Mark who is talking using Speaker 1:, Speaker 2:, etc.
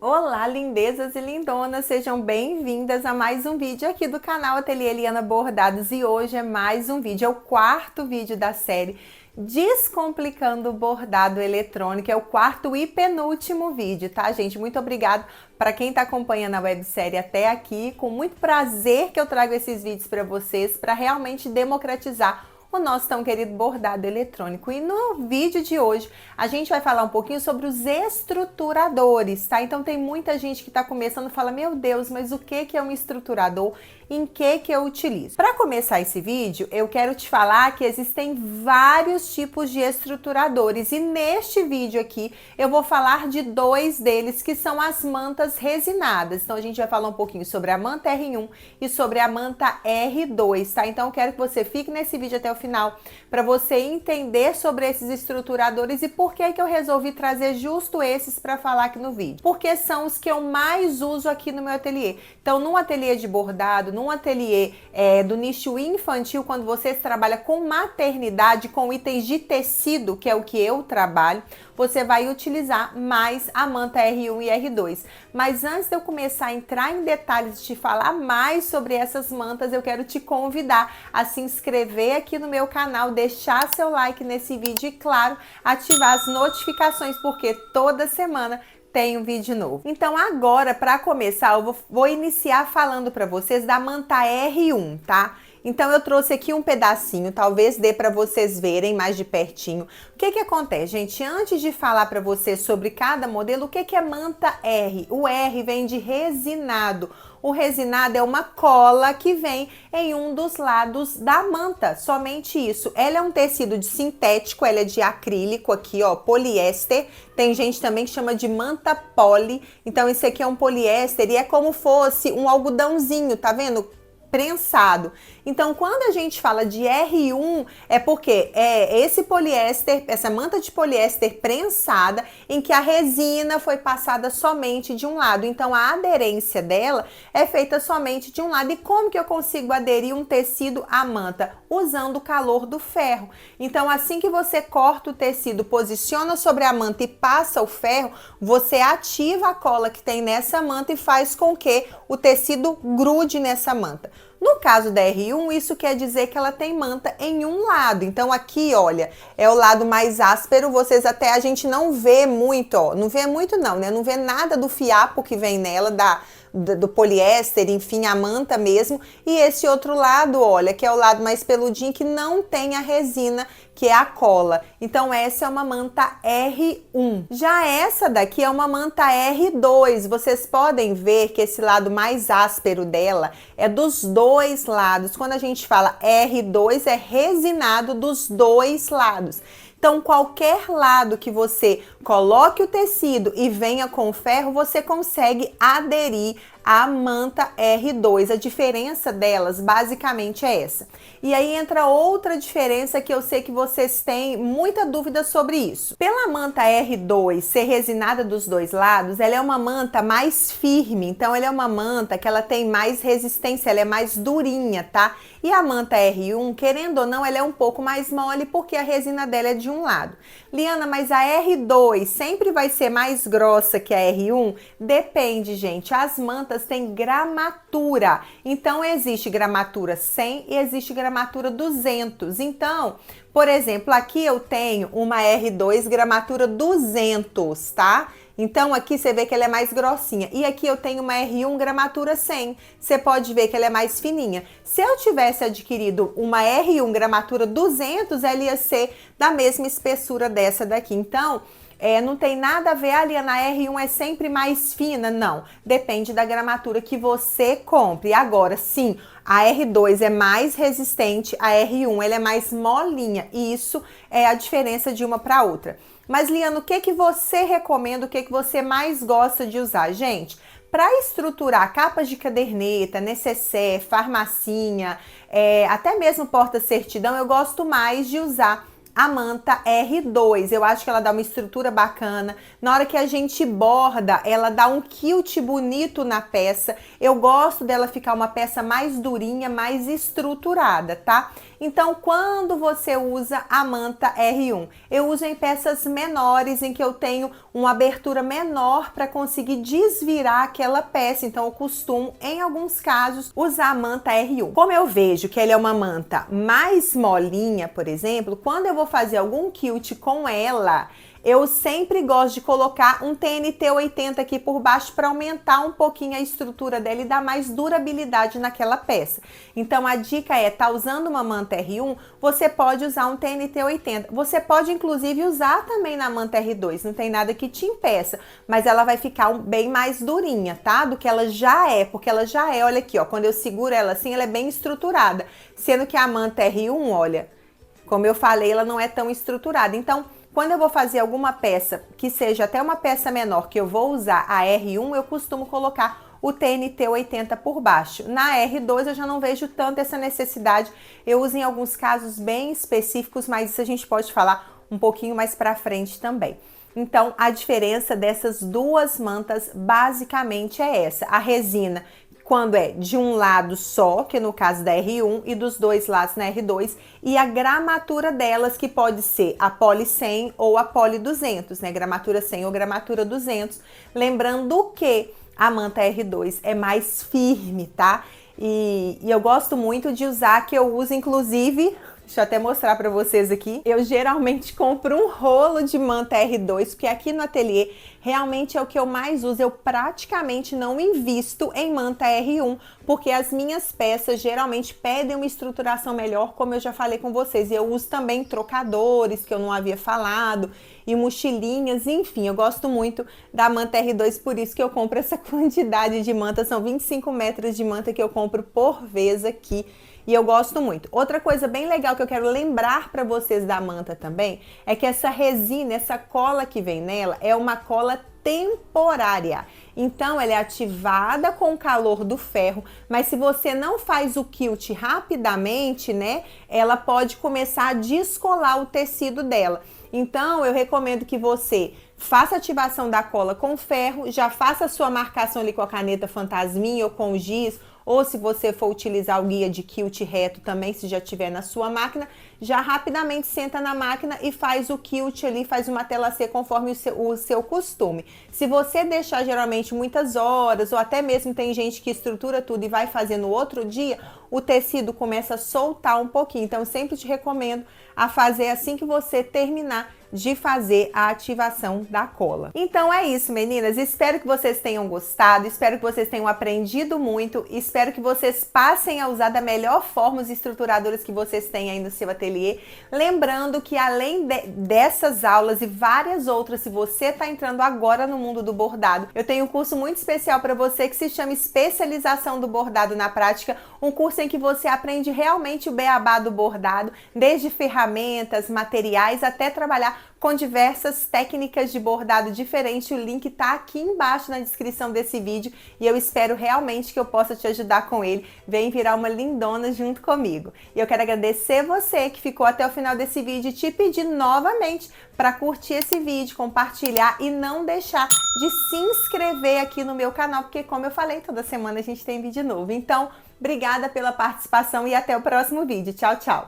Speaker 1: Olá, lindezas e lindonas, sejam bem-vindas a mais um vídeo aqui do canal Ateliê Eliana Bordados e hoje é mais um vídeo, é o quarto vídeo da série Descomplicando o Bordado Eletrônico, é o quarto e penúltimo vídeo, tá, gente? Muito obrigado para quem está acompanhando a websérie até aqui, com muito prazer que eu trago esses vídeos para vocês, para realmente democratizar o nosso tão querido bordado eletrônico. E no vídeo de hoje a gente vai falar um pouquinho sobre os estruturadores, tá? Então tem muita gente que está começando e fala, meu Deus, mas o que é um estruturador? Em que eu utilizo? Para começar esse vídeo, eu quero te falar que existem vários tipos de estruturadores e neste vídeo aqui eu vou falar de dois deles, que são as mantas resinadas. Então a gente vai falar um pouquinho sobre a manta R1 e sobre a manta R2, tá? Então eu quero que você fique nesse vídeo até o final para você entender sobre esses estruturadores e por que eu resolvi trazer justo esses para falar aqui no vídeo. Porque são os que eu mais uso aqui no meu ateliê. Então, num ateliê de bordado, num ateliê do nicho infantil, quando você trabalha com maternidade, com itens de tecido, que é o que eu trabalho, você vai utilizar mais a manta R1 e R2. Mas antes de eu começar a entrar em detalhes, de te falar mais sobre essas mantas, eu quero te convidar a se inscrever aqui no meu canal, deixar seu like nesse vídeo e, claro, ativar as notificações, porque toda semana tem um vídeo novo. Então agora, para começar, eu vou iniciar falando para vocês da manta R1, tá? Então eu trouxe aqui um pedacinho, talvez dê para vocês verem mais de pertinho. O que acontece, gente? Antes de falar para vocês sobre cada modelo, o que é manta R? O R vem de resinado. O resinado é uma cola que vem em um dos lados da manta, somente isso. Ela é um tecido de sintético, ela é de acrílico aqui, ó, poliéster. Tem gente também que chama de manta poli. Então esse aqui é um poliéster e é como fosse um algodãozinho, tá vendo? Prensado. Então, quando a gente fala de R1, é porque é esse poliéster, essa manta de poliéster prensada, em que a resina foi passada somente de um lado. Então, a aderência dela é feita somente de um lado. E como que eu consigo aderir um tecido à manta? Usando o calor do ferro. Então, assim que você corta o tecido, posiciona sobre a manta e passa o ferro, você ativa a cola que tem nessa manta e faz com que o tecido grude nessa manta. No caso da R1, isso quer dizer que ela tem manta em um lado. Então aqui, olha, é o lado mais áspero, vocês até a gente não vê muito, ó, não vê muito não, né? Não vê nada do fiapo que vem nela, do poliéster, enfim, a manta mesmo. E esse outro lado, olha, que é o lado mais peludinho, que não tem a resina, que é a cola. Então essa é uma manta R1. Já essa daqui é uma manta R2. Vocês podem ver que esse lado mais áspero dela é dos dois lados. Quando a gente fala R2, é resinado dos dois lados. Então, qualquer lado que você coloque o tecido e venha com o ferro, você consegue aderir à manta R2. A diferença delas, basicamente, é essa. E aí entra outra diferença que eu sei que vocês têm muita dúvida sobre isso. Pela manta R2 ser resinada dos dois lados, ela é uma manta mais firme. Então, ela é uma manta que ela tem mais resistência, ela é mais durinha, tá? E a manta R1, querendo ou não, ela é um pouco mais mole porque a resina dela é de um lado. Liana, mas a R2 sempre vai ser mais grossa que a R1? Depende, gente. As mantas têm gramatura. Então, existe gramatura 100 e existe gramatura 200. Então, por exemplo, aqui eu tenho uma R2 gramatura 200, tá? Então, aqui você vê que ela é mais grossinha. E aqui eu tenho uma R1 gramatura 100. Você pode ver que ela é mais fininha. Se eu tivesse adquirido uma R1 gramatura 200, ela ia ser da mesma espessura dessa daqui. Então, não tem nada a ver, a R1 é sempre mais fina. Não, depende da gramatura que você compre. Agora, sim, a R2 é mais resistente, a R1 ela é mais molinha. E isso é a diferença de uma para outra. Mas, Liana, o que você recomenda, o que você mais gosta de usar? Gente, para estruturar capas de caderneta, necessaire, farmacinha, até mesmo porta-certidão, eu gosto mais de usar a manta R2. Eu acho que ela dá uma estrutura bacana. Na hora que a gente borda, ela dá um quilt bonito na peça. Eu gosto dela ficar uma peça mais durinha, mais estruturada, tá? Então, quando você usa a manta R1, eu uso em peças menores, em que eu tenho uma abertura menor para conseguir desvirar aquela peça. Então, eu costumo, em alguns casos, usar a manta R1. Como eu vejo que ela é uma manta mais molinha, por exemplo, quando eu vou fazer algum quilt com ela, eu sempre gosto de colocar um TNT 80 aqui por baixo para aumentar um pouquinho a estrutura dela e dar mais durabilidade naquela peça. Então a dica é, tá usando uma manta R1, você pode usar um TNT 80. Você pode inclusive usar também na manta R2, não tem nada que te impeça, mas ela vai ficar bem mais durinha, tá? Do que ela já é, porque ela já é, olha aqui, ó, quando eu seguro ela assim, ela é bem estruturada, sendo que a manta R1, olha, como eu falei, ela não é tão estruturada. Então, quando eu vou fazer alguma peça, que seja até uma peça menor, que eu vou usar a R1, eu costumo colocar o TNT 80 por baixo. Na R2 eu já não vejo tanto essa necessidade. Eu uso em alguns casos bem específicos, mas isso a gente pode falar um pouquinho mais pra frente também. Então, a diferença dessas duas mantas basicamente é essa. A resina, quando é de um lado só, que no caso da R1, e dos dois lados na R2, e a gramatura delas, que pode ser a Poly 100 ou a Poly 200, né? Gramatura 100 ou gramatura 200. Lembrando que a manta R2 é mais firme, tá? E eu gosto muito de usar, que eu uso inclusive... Deixa eu até mostrar para vocês aqui. Eu geralmente compro um rolo de manta R2, porque aqui no ateliê realmente é o que eu mais uso. Eu praticamente não invisto em manta R1, porque as minhas peças geralmente pedem uma estruturação melhor, como eu já falei com vocês. E eu uso também trocadores, que eu não havia falado, e mochilinhas, enfim, eu gosto muito da manta R2, por isso que eu compro essa quantidade de manta. São 25 metros de manta que eu compro por vez aqui. E eu gosto muito. Outra coisa bem legal que eu quero lembrar para vocês da manta também é que essa resina, essa cola que vem nela, é uma cola temporária. Então, ela é ativada com o calor do ferro, mas se você não faz o quilt rapidamente, né, ela pode começar a descolar o tecido dela. Então, eu recomendo que você faça a ativação da cola com ferro, já faça a sua marcação ali com a caneta fantasminha ou com o giz, ou se você for utilizar o guia de quilt reto também, se já tiver na sua máquina, já rapidamente senta na máquina e faz o quilt ali, faz uma tela C conforme o seu costume. Se você deixar geralmente muitas horas, ou até mesmo tem gente que estrutura tudo e vai fazer no outro dia, o tecido começa a soltar um pouquinho. Então, eu sempre te recomendo a fazer assim que você terminar de fazer a ativação da cola. Então é isso, meninas. Espero que vocês tenham gostado, espero que vocês tenham aprendido muito, espero que vocês passem a usar da melhor forma os estruturadores que vocês têm aí no seu ateliê. Lembrando que além dessas aulas e várias outras, se você está entrando agora no mundo do bordado, eu tenho um curso muito especial para você que se chama Especialização do Bordado na Prática, um curso em que você aprende realmente o beabá do bordado, desde ferramentas, materiais, até trabalhar com diversas técnicas de bordado diferentes. O link tá aqui embaixo na descrição desse vídeo e eu espero realmente que eu possa te ajudar com ele. Vem virar uma lindona junto comigo. E eu quero agradecer você que ficou até o final desse vídeo e te pedir novamente para curtir esse vídeo, compartilhar e não deixar de se inscrever aqui no meu canal, porque como eu falei, toda semana a gente tem vídeo novo. Então, obrigada pela participação e até o próximo vídeo. Tchau, tchau!